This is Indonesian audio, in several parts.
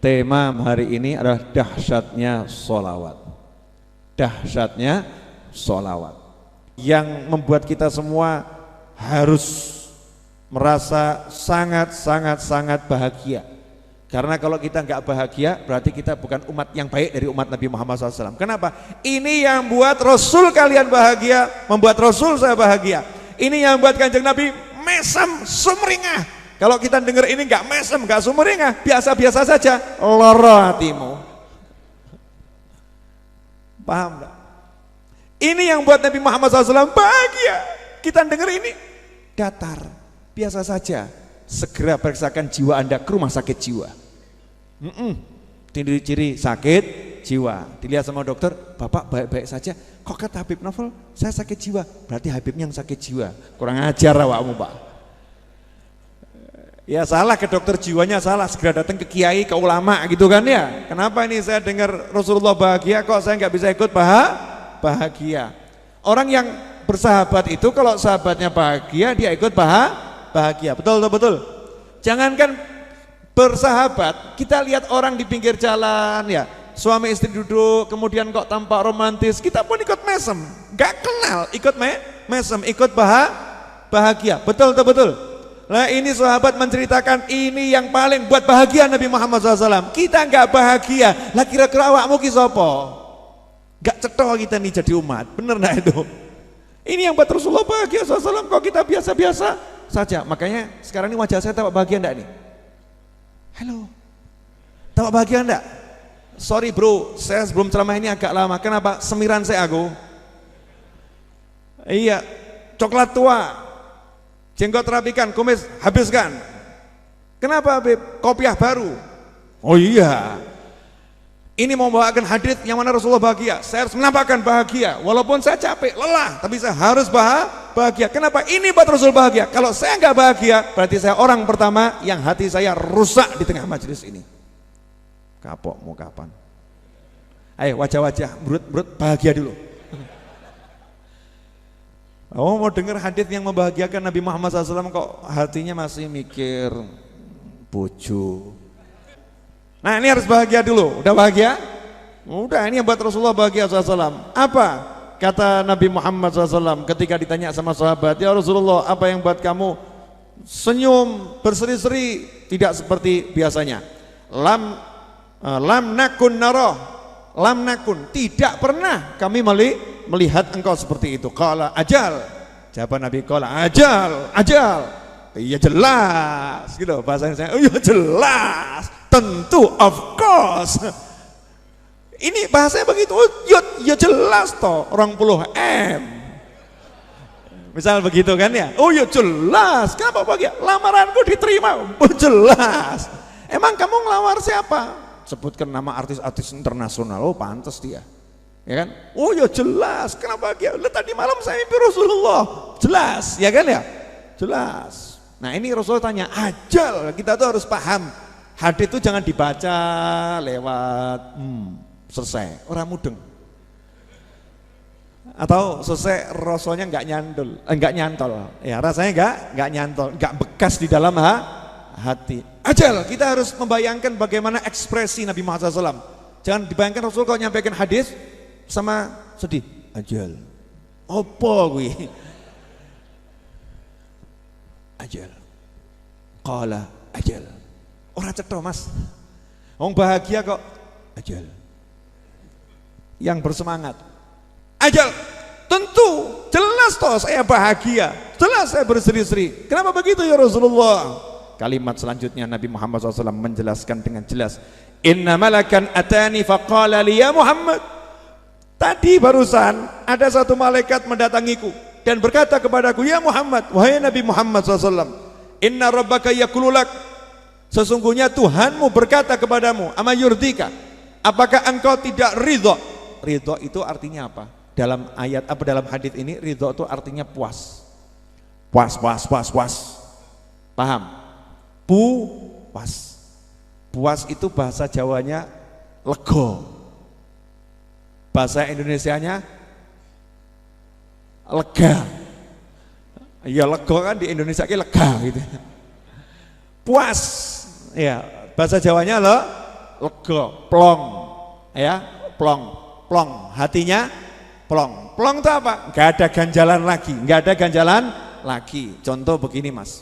Tema hari ini adalah dahsyatnya sholawat. Dahsyatnya sholawat yang membuat kita semua harus merasa sangat bahagia. Karena kalau kita nggak bahagia, berarti kita bukan umat yang baik dari umat Nabi Muhammad SAW. Kenapa? Ini yang buat Rasul kalian bahagia, membuat Rasul saya bahagia. Ini yang buat Kanjeng Nabi mesem sumringah. Kalau kita dengar ini nggak mesem, nggak sumringah, biasa-biasa saja, loro hatimu. Paham nggak? Ini yang buat Nabi Muhammad SAW bahagia. Kita dengar ini datar, biasa saja. Segera periksakan jiwa Anda ke rumah sakit jiwa. Ciri-ciri sakit jiwa, dilihat sama dokter, Bapak baik-baik saja. Kok kata Habib Novel, saya sakit jiwa? Berarti Habibnya yang sakit jiwa. Kurang ajar awakmu, Pak. Ya salah, ke dokter jiwanya salah, segera datang ke kiai, ke ulama gitu kan ya. Kenapa ini saya dengar Rasulullah bahagia, kok saya nggak bisa ikut bahagia? Orang yang bersahabat itu kalau sahabatnya bahagia, dia ikut bahagia. Betul. Jangankan bersahabat, kita lihat orang di pinggir jalan ya, suami istri duduk, kemudian kok tampak romantis, kita pun ikut mesem, nggak kenal, ikut mesem, ikut bahagia. Betul. Nah ini sahabat menceritakan ini yang paling buat bahagia Nabi Muhammad SAW. Kita nggak bahagia, lah kira-kira awakmu ki sapa? Nggak cetha kita nih jadi umat, bener nggak itu? Ini yang buat Rasulullah bahagia SAW, kok kita biasa-biasa saja. Makanya sekarang ini wajah saya tampak bahagia enggak nih? Halo, tampak bahagia enggak? Sorry bro, saya sebelum ceramah ini agak lama. Kenapa? Semiran saya aku. Iya, coklat tua, jenggot rapikan, kumis habiskan. Kenapa Habib? Kopiah baru. Oh iya, ini mau membawakan hadis yang mana Rasulullah bahagia. Saya harus menampakkan bahagia, walaupun saya capek, lelah, tapi saya harus bahagia. Kenapa? Ini buat Rasul bahagia. Kalau saya nggak bahagia, berarti saya orang pertama yang hati saya rusak di tengah majelis ini. Kapok mau kapan? Ayo wajah-wajah, berut bahagia dulu. Oh mau dengar hadis yang membahagiakan Nabi Muhammad SAW kok hatinya masih mikir bojo. Nah ini harus bahagia dulu. Udah bahagia? Udah, ini yang buat Rasulullah bahagia SAW. Apa kata Nabi Muhammad SAW ketika ditanya sama sahabat, ya Rasulullah, apa yang buat kamu senyum berseri-seri tidak seperti biasanya? Lam nakun naroh, lam nakun, tidak pernah kami melihat engkau seperti itu. Qala ajal, jawaban Nabi, qala ajal. Iya jelas gitu bahasanya saya. Oh iya jelas, tentu, of course. Ini bahasanya begitu. Oh ya jelas toh, 20 M. Misal begitu kan ya. Oh ya jelas. Kenapa bahagia? Lamaranku diterima. Oh jelas. Emang kamu ngelamar siapa? Sebutkan nama artis-artis internasional. Oh pantas dia. Ya kan? Oh ya jelas. Kenapa bahagia? Lihat tadi malam saya mimpi Rasulullah. Jelas, ya kan ya? Jelas. Nah ini Rasulullah tanya, ajal, kita tuh harus paham. Hadis itu jangan dibaca lewat selesai, orang mudeng. Atau selesai rasanya nggak nyantol. Ya rasanya nggak nyantol, nggak bekas di dalam hati. Ajal, kita harus membayangkan bagaimana ekspresi Nabi Muhammad SAW. Jangan dibayangkan Rasul kalau nyampaikan hadis sama sedih. Ajal, opo gue? Ajal, qala ajal. Orang cetha mas, orang bahagia kok. Ajal, yang bersemangat. Ajal, tentu, jelas toh saya bahagia, jelas saya berseri-seri. Kenapa begitu ya Rasulullah? Kalimat selanjutnya Nabi Muhammad SAW menjelaskan dengan jelas. Inna malakan atani faqala li ya Muhammad. Tadi barusan ada satu malaikat mendatangiku dan berkata kepadaku, ya Muhammad, wahai Nabi Muhammad SAW, inna rabbaka yakululak, sesungguhnya Tuhanmu berkata kepadamu, ama yurdika, apakah engkau tidak ridho? Ridho itu artinya apa? Dalam ayat apa dalam hadis ini, ridho itu artinya puas. Puas. Paham? Puas. Puas itu bahasa Jawanya lego. Bahasa Indonesianya lega. Ya lega kan di Indonesia lega gitu. Puas. Ya, bahasa Jawanya Lega, plong. Ya, plong, plong. Hatinya plong. Plong itu apa? Gak ada ganjalan lagi, gak ada ganjalan lagi. Contoh begini mas.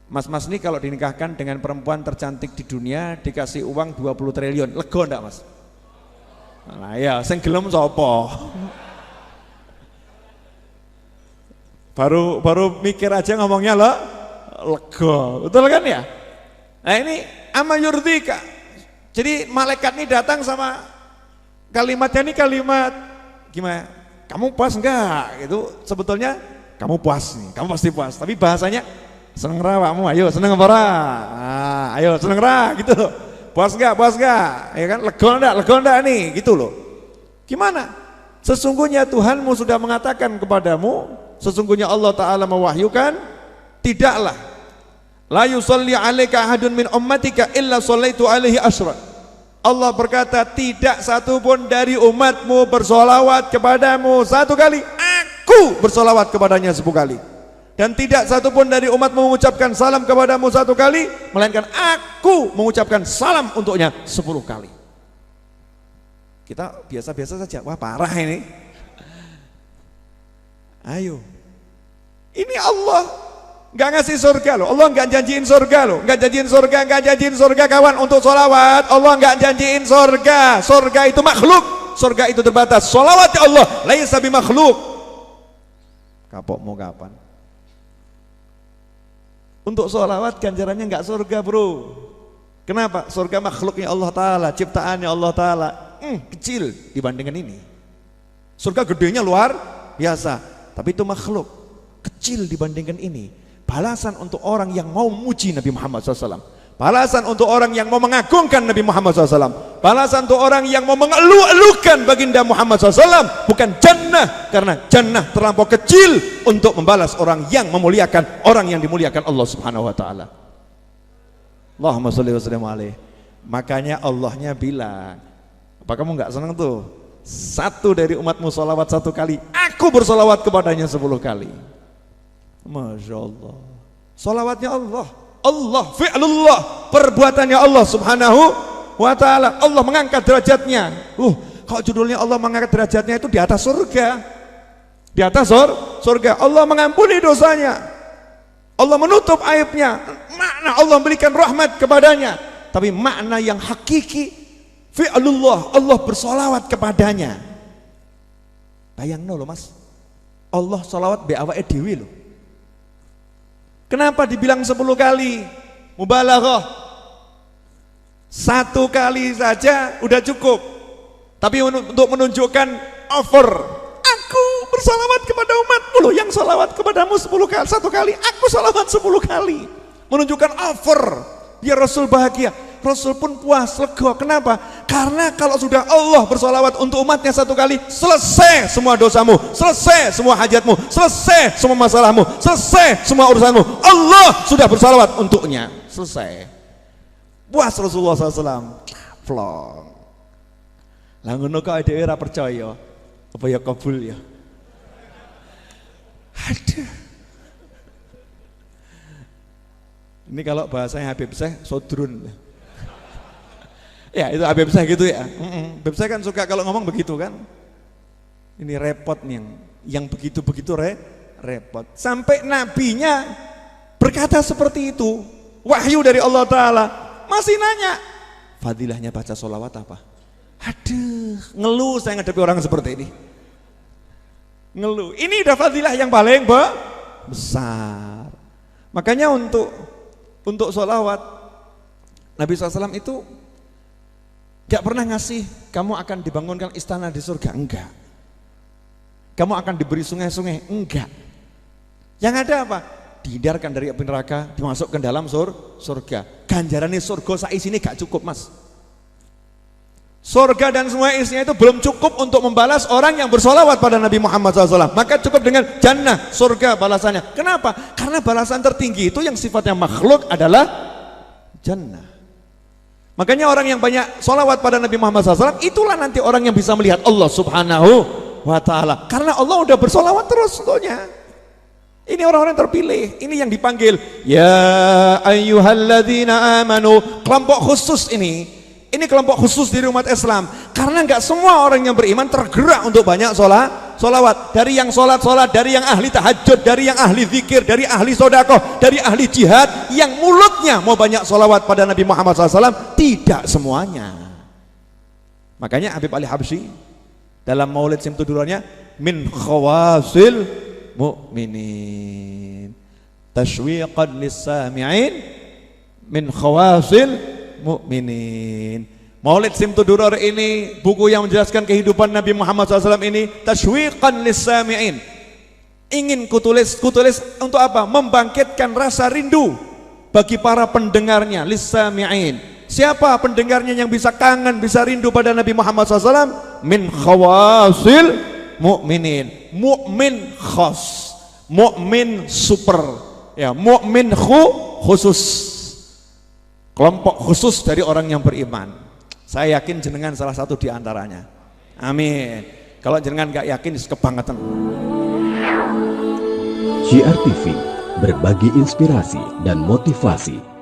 Mas ini kalau dinikahkan dengan perempuan tercantik di dunia dikasih uang 20 triliun, lega enggak mas? Nah ya, sing gelem sapa? Baru mikir aja ngomongnya loh, lega, betul kan ya? Nah ini ama yurdika. Jadi malaikat ini datang sama kalimatnya ini kalimat gimana? Kamu puas enggak? Itu sebetulnya kamu puas nih, kamu pasti puas. Tapi bahasanya seneng ra awakmu, ayo seneng apa ra? Nah, ayo seneng ra gitu loh. Puas enggak? Puas enggak? Ya kan lega enggak? Lega enggak nih gitu loh. Gimana? Sesungguhnya Tuhanmu sudah mengatakan kepadamu, sesungguhnya Allah Ta'ala mewahyukan, tidaklah la yusalli alaika ahadun min ummatika illa sallaitu alaihi asyra. Allah berkata, tidak satupun dari umatmu bersolawat kepadamu 1 kali, aku bersolawat kepadanya 10 kali. Dan tidak satupun dari umatmu mengucapkan salam kepadamu 1 kali, melainkan aku mengucapkan salam untuknya 10 kali. Kita biasa-biasa saja, wah parah ini. Ayo, ini Allah nggak ngasih surga loh, Allah nggak janjiin surga loh, nggak janjiin surga kawan untuk sholawat. Allah nggak janjiin surga, surga itu makhluk, surga itu terbatas. Sholawat ya Allah, laisa bi makhluk. Kapok mau kapan? Untuk sholawat ganjarannya nggak surga bro. Kenapa? Surga makhluknya Allah Ta'ala, ciptaannya Allah Ta'ala, kecil dibandingkan ini. Surga gedenya luar biasa, tapi itu makhluk, kecil dibandingkan ini. Balasan untuk orang yang mau memuji Nabi Muhammad SAW, balasan untuk orang yang mau mengagungkan Nabi Muhammad SAW, balasan untuk orang yang mau mengeluh-elukan baginda Muhammad SAW, bukan jannah, karena jannah terlampau kecil untuk membalas orang yang memuliakan, orang yang dimuliakan Allah Subhanahu Wa Ta'ala. Allahumma sholli wa sallim alaihi. Makanya Allahnya bilang, apa kamu nggak senang tuh? 1 dari umatmu sholawat 1 kali, aku bersolawat kepadanya 10 kali. Masya Allah, sholawatnya Allah, Allah fi'lullah, perbuatannya Allah Subhanahu Wa Ta'ala. Allah mengangkat derajatnya. Kalau judulnya Allah mengangkat derajatnya itu di atas surga, di atas surga. Allah mengampuni dosanya, Allah menutup aibnya. Makna Allah memberikan rahmat kepadanya, tapi makna yang hakiki fi'lullah, Allah bersolawat kepadanya. Bayang loh mas, Allah solawat be awake dhewe loh. Kenapa dibilang 10 kali? Mubalaghah. 1 kali saja udah cukup. Tapi untuk menunjukkan over, aku bersalawat kepada umatmu loh, yang salawat kepadamu 10 kali, 1 kali, aku salawat 10 kali. Menunjukkan over, biar Rasul bahagia. Rasul pun puas, lega. Kenapa? Karena kalau sudah Allah bersolawat untuk umatnya 1 kali, selesai semua dosamu, selesai semua hajatmu, selesai semua masalahmu, selesai semua urusanmu. Allah sudah bersolawat untuknya, selesai. Puas Rasulullah SAW. Plong. Lah ngono kok dhewe ora percaya, apa ya kabul ya? Aduh. Ini kalau bahasanya Habib Syekh, sodrun. Ya itu Habib Syekh gitu ya. Habib Syekh kan suka kalau ngomong begitu kan. Ini repot nih yang begitu-begitu repot. Sampai nabinya berkata seperti itu, wahyu dari Allah Ta'ala, masih nanya fadilahnya baca sholawat apa? Aduh, ngeluh saya ngadepi orang seperti ini. Ngeluh, ini udah fadilah yang paling besar. Makanya untuk sholawat Nabi SAW itu gak pernah ngasih kamu akan dibangunkan istana di surga, enggak. Kamu akan diberi sungai-sungai, enggak. Yang ada apa? Dihindarkan dari api neraka, dimasukkan dalam surga. Ganjarannya surga saisine gak cukup mas. Surga dan semua isinya itu belum cukup untuk membalas orang yang bersolawat pada Nabi Muhammad SAW. Maka cukup dengan jannah, surga balasannya. Kenapa? Karena balasan tertinggi itu yang sifatnya makhluk adalah jannah. Makanya orang yang banyak solawat pada Nabi Muhammad SAW, itulah nanti orang yang bisa melihat Allah Subhanahu Wa Ta'ala. Karena Allah udah bersolawat terus untuknya. Ini orang-orang terpilih, ini yang dipanggil ya ayyuhalladzina amanu, kelompok khusus ini Ini kelompok khusus dari umat Islam, karena nggak semua orang yang beriman tergerak untuk banyak sholawat. Dari yang sholat, dari yang ahli tahajud, dari yang ahli zikir, dari ahli sodakoh, dari ahli jihad, yang mulutnya mau banyak sholawat pada Nabi Muhammad SAW, tidak semuanya. Makanya Habib Ali Habsyi dalam Maulid Simtudurannya, min khawasil mu'minin tashwiqan lis-sami'in min khawasil mu'minin. Maulid Simtudurar ini buku yang menjelaskan kehidupan Nabi Muhammad SAW ini, tashwiqan lis-sami'in, ingin kutulis untuk apa? Membangkitkan rasa rindu bagi para pendengarnya, lis-sami'in. Siapa pendengarnya yang bisa kangen, bisa rindu pada Nabi Muhammad SAW? Min khawasil mu'minin, mukmin khas, mukmin super, ya, mukmin khusus, kelompok khusus dari orang yang beriman. Saya yakin jenengan salah satu di antaranya. Amin. Kalau jenengan gak yakin, kebangetan. JR TV, berbagi inspirasi dan motivasi